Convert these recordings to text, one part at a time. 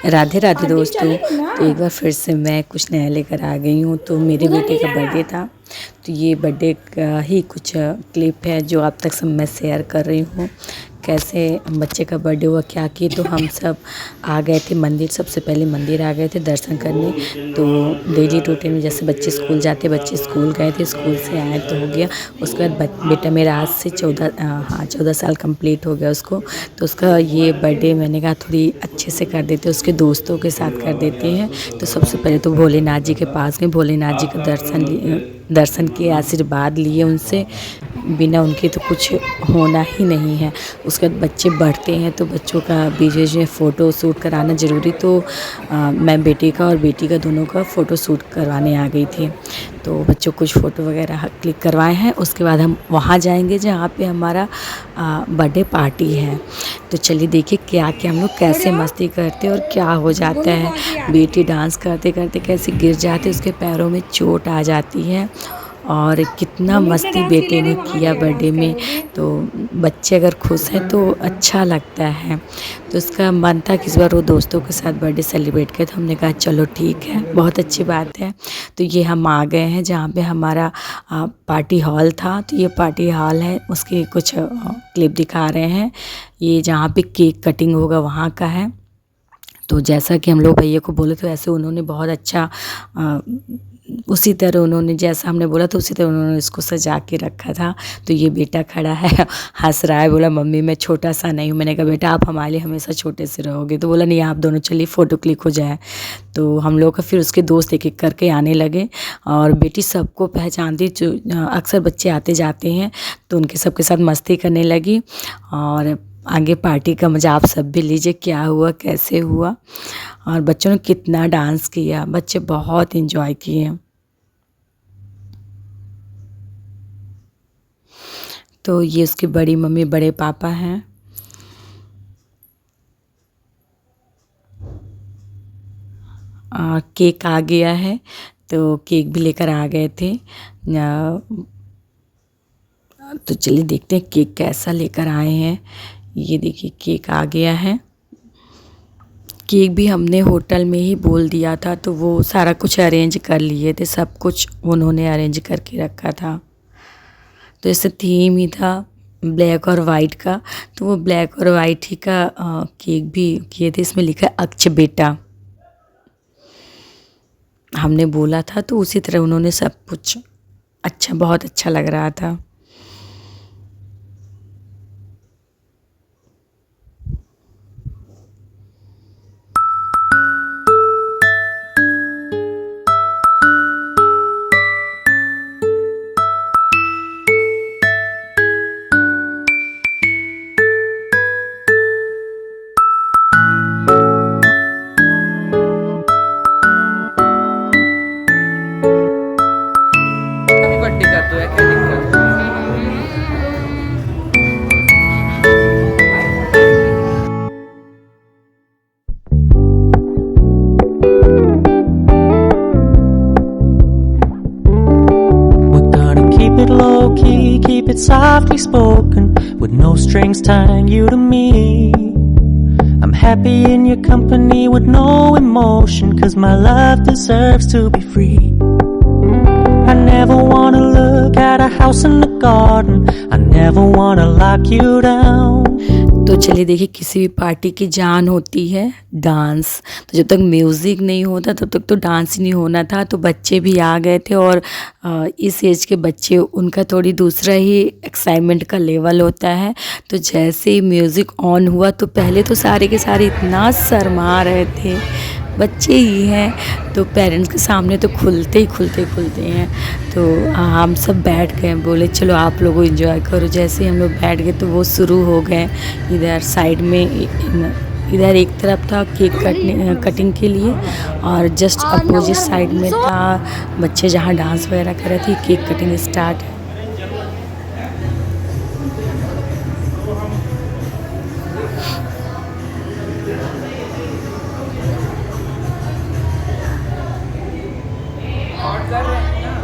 राधे राधे दोस्तों। तो एक बार फिर से मैं कुछ नया लेकर आ गई हूँ। तो मेरे बेटे का बर्थडे था, तो ये बर्थडे का ही कुछ क्लिप है जो आप तक सब मैं शेयर कर रही हूँ। कैसे बच्चे का बर्थडे हुआ, क्या किए। तो हम सब आ गए थे मंदिर, सबसे पहले मंदिर आ गए थे दर्शन करने। तो डेली रूटीन में जैसे बच्चे स्कूल जाते, बच्चे स्कूल गए थे, स्कूल से आए तो हो गया। उसके बाद बेटा मेरा आज से 14 साल कंप्लीट हो गया उसको। तो उसका ये बर्थडे मैंने कहा थोड़ी अच्छे से कर देते, उसके दोस्तों के साथ कर देते हैं। तो सबसे पहले तो भोलेनाथ जी के पास गए, भोलेनाथ जी का दर्शन किए, आशीर्वाद लिए उनसे। बिना उनके तो कुछ होना ही नहीं है। उसके बाद बच्चे बढ़ते हैं तो बच्चों का बीच बीच में फ़ोटो शूट कराना ज़रूरी। तो मैं बेटे का और बेटी का दोनों का फ़ोटो शूट करवाने आ गई थी। तो बच्चों कुछ फ़ोटो वगैरह क्लिक करवाए हैं। उसके बाद हम वहाँ जाएंगे जहाँ पे हमारा बर्थडे पार्टी है। तो चलिए देखिए क्या क्या हम लोग कैसे मस्ती करते हैं और क्या हो जाता है। बेटी डांस करते करते कैसे गिर जाते, उसके पैरों में चोट आ जाती है। और कितना मस्ती बेटे ने किया बर्थडे में। तो बच्चे अगर खुश हैं तो अच्छा लगता है। तो उसका मन था कि इस बार वो दोस्तों के साथ बर्थडे सेलिब्रेट करे। तो हमने कहा चलो ठीक है, बहुत अच्छी बात है। तो ये हम आ गए हैं जहाँ पे हमारा पार्टी हॉल था। तो ये पार्टी हॉल है, उसके कुछ क्लिप दिखा रहे हैं। ये जहाँ पे केक कटिंग होगा वहाँ का है। तो जैसा कि हम लोग भैया को बोले तो ऐसे उन्होंने बहुत अच्छा उसी तरह उन्होंने जैसा हमने बोला था उसी तरह उन्होंने इसको सजा के रखा था। तो ये बेटा खड़ा है हंस रहा है, बोला मम्मी मैं छोटा सा नहीं हूँ। मैंने कहा बेटा आप हमारे लिए हमेशा छोटे से रहोगे। तो बोला नहीं आप दोनों चलिए फ़ोटो क्लिक हो जाए। तो हम लोग का फिर उसके दोस्त एक एक करके आने लगे और बेटी सबको पहचानती, जो अक्सर बच्चे आते जाते हैं तो उनके सबके साथ मस्ती करने लगी। और आगे पार्टी का मज़ा आप सब भी लीजिए, क्या हुआ कैसे हुआ। और बच्चों ने कितना डांस किया, बच्चे बहुत इंजॉय किए। तो ये उसकी बड़ी मम्मी बड़े पापा हैं। केक आ गया है, तो केक भी लेकर आ गए थे। तो चलिए देखते हैं केक कैसा लेकर आए हैं। ये देखिए केक आ गया है। केक भी हमने होटल में ही बोल दिया था, तो वो सारा कुछ अरेंज कर लिए थे, सब कुछ उन्होंने अरेंज करके रखा था। तो इससे थीम ही था ब्लैक और वाइट का। तो वो ब्लैक और वाइट ही का केक भी किए थे। इसमें लिखा है अक्ष बेटा, हमने बोला था तो उसी तरह उन्होंने सब कुछ अच्छा, बहुत अच्छा लग रहा था। बर्थडे कर दो या क्या दिक्कत है? We're gonna keep it low key, keep it softly spoken, with no strings tying you to me. I'm happy in your company with no emotion, 'cause my love deserves to be free. I never wanna look at a house in the garden, I never wanna lock you down. तो चलिए देखिए, किसी भी party की जान होती है dance. तो जब तक म्यूज़िक नहीं होता तब तक तो डांस ही नहीं होना था। तो बच्चे भी आ गए थे और इस एज के बच्चे, उनका थोड़ी दूसरा ही एक्साइटमेंट का लेवल होता है। तो जैसे ही म्यूज़िक ऑन हुआ तो पहले तो सारे के सारे इतना शर्मा रहे थे, बच्चे ही हैं तो पेरेंट्स के सामने तो खुलते हैं। तो हम सब बैठ गए, बोले चलो आप लोग एंजॉय करो। जैसे ही हम लोग बैठ गए तो वो शुरू हो गए। इधर साइड में इधर एक तरफ था केक कटिंग के लिए और जस्ट अपोजिट साइड में था बच्चे जहाँ डांस वगैरह कर रहे थे। केक कटिंग स्टार्ट है। और कर रहे हैं ना।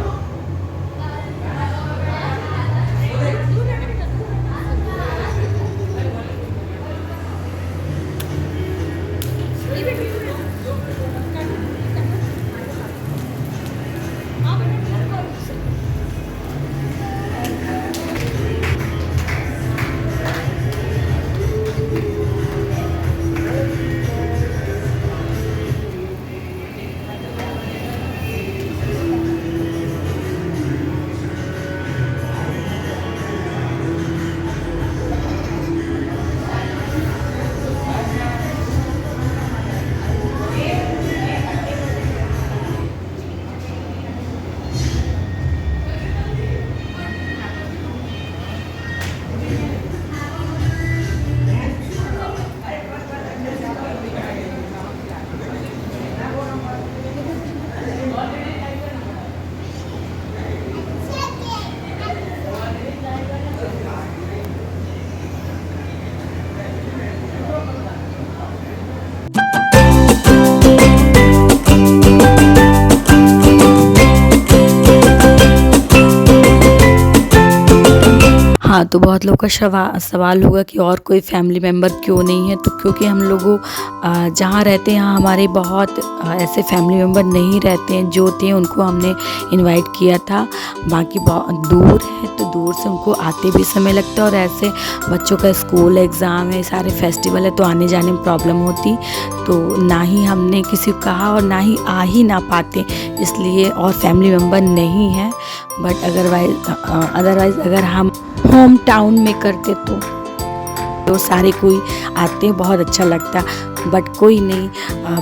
तो बहुत लोगों का सवाल होगा कि और कोई फैमिली मेम्बर क्यों नहीं है, तो क्योंकि हम लोगों जहाँ रहते हैं यहाँ हमारे बहुत ऐसे फैमिली मेम्बर नहीं रहते हैं। जो थे उनको हमने इनवाइट किया था, बाकी बहुत दूर है तो दूर से उनको आते भी समय लगता है, और ऐसे बच्चों का स्कूल एग्ज़ाम है, सारे फेस्टिवल है, तो आने जाने में प्रॉब्लम होती, तो ना ही हमने किसी को कहा और ना ही ना पाते, इसलिए और फैमिली मेम्बर नहीं है। बट अदरवाइज़ अगर हम होम टाउन में करते तो सारे कोई आते हैं, बहुत अच्छा लगता। बट कोई नहीं,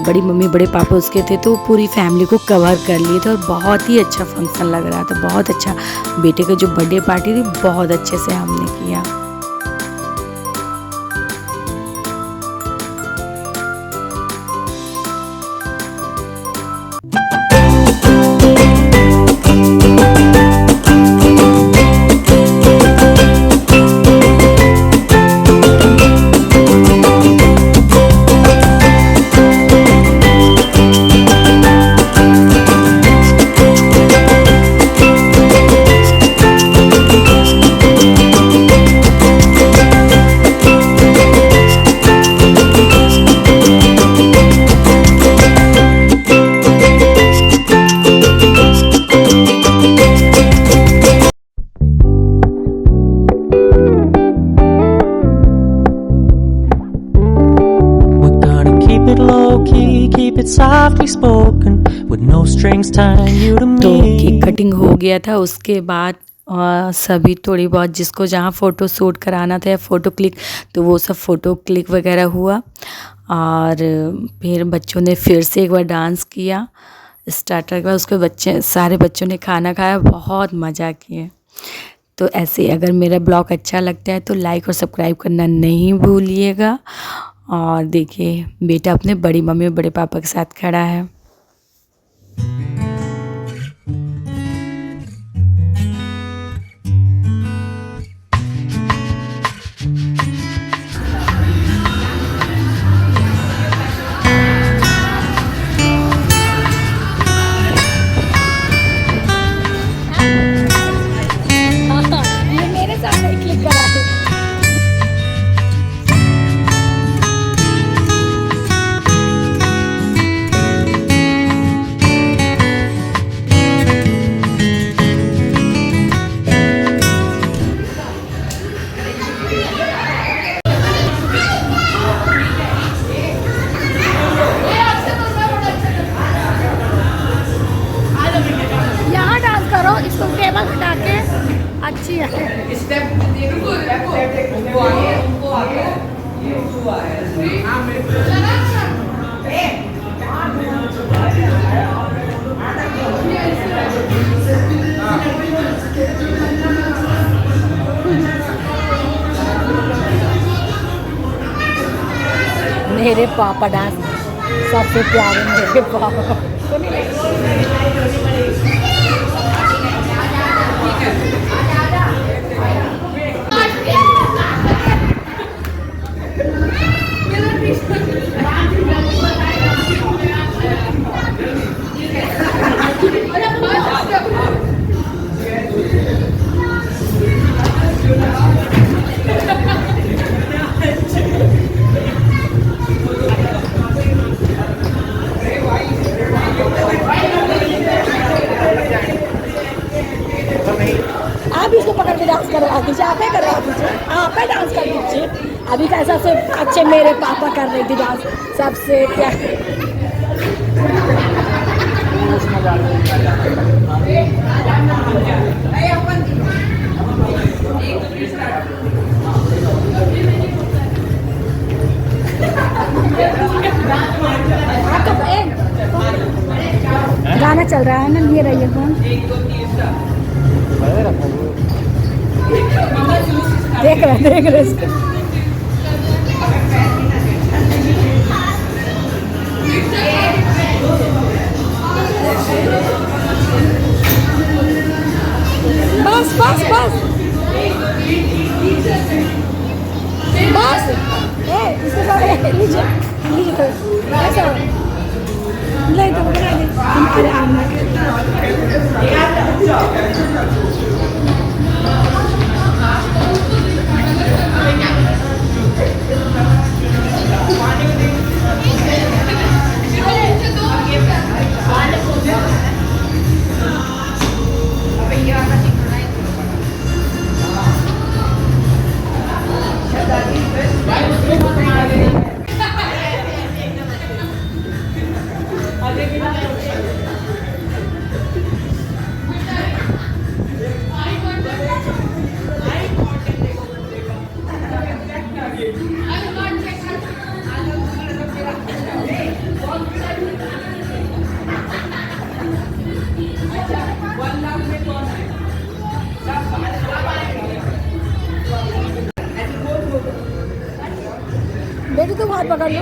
बड़ी मम्मी बड़े पापा उसके थे तो पूरी फैमिली को कवर कर लिए थे, और बहुत ही अच्छा फंक्शन लग रहा था, बहुत अच्छा। बेटे का जो बर्थडे पार्टी थी बहुत अच्छे से हमने किया। Keep it softly spoken with no strings tying you to me. तो केक कटिंग हो गया था, उसके बाद सभी थोड़ी बहुत जिसको जहाँ फ़ोटो शूट कराना था या फ़ोटो क्लिक, तो वो सब फ़ोटो क्लिक वगैरह हुआ। और फिर बच्चों ने फिर से एक बार डांस किया स्टार्टर के बाद, उसके सारे बच्चों ने खाना खाया, बहुत मज़ा किए। तो ऐसे अगर मेरा ब्लॉग अच्छा लगता है तो लाइक और सब्सक्राइब करना नहीं भूलिएगा। और देखिए बेटा अपने बड़ी मम्मी और बड़े पापा के साथ खड़ा है। ये मेरे साथ क्लिक करा दो। यहाँ डांस करो, इसको टेबल हटा के अच्छी है। मेरे पापा डांस सबसे प्यारे, मेरे पापा। आप इसको पकड़ के डांस करवा दीजिए, आप ही करवा दीजिए, आप ही डांस कर दीजिए। अभी कैसा से अच्छे मेरे पापा कर रहे थे डांस, सबसे प्यारे। गाना चल रहा है ना, लिए रहिए फोन। देख रहे इसको। बस बस बस बस, इसके बाद लीजिए लीजिए, ऐसा नहीं तो बना दे। अरे आम पकड़ लो।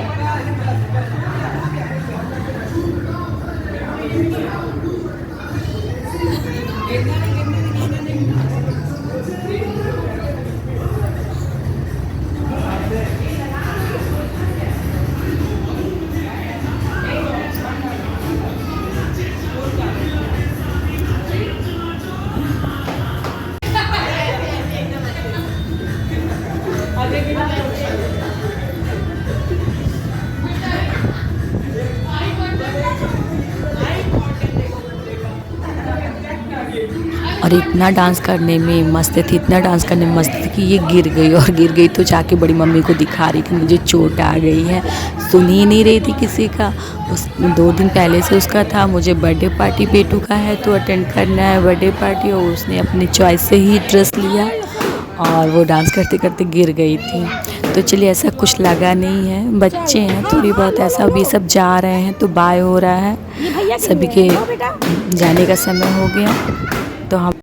और इतना डांस करने में मस्त थी, इतना डांस करने में मस्त थी कि ये गिर गई, और गिर गई तो जाके बड़ी मम्मी को दिखा रही कि मुझे चोट आ गई है। सुन ही नहीं रही थी किसी का। उस 2 दिन पहले से उसका था मुझे बर्थडे पार्टी बेटू का है तो अटेंड करना है बर्थडे पार्टी, और उसने अपनी चॉइस से ही ड्रेस लिया और वो डांस करते करते गिर गई थी। तो चलिए ऐसा कुछ लगा नहीं है, बच्चे हैं थोड़ी बहुत ऐसा। अभी सब जा रहे हैं तो बाय हो रहा है, सभी के जाने का समय हो गया तो हम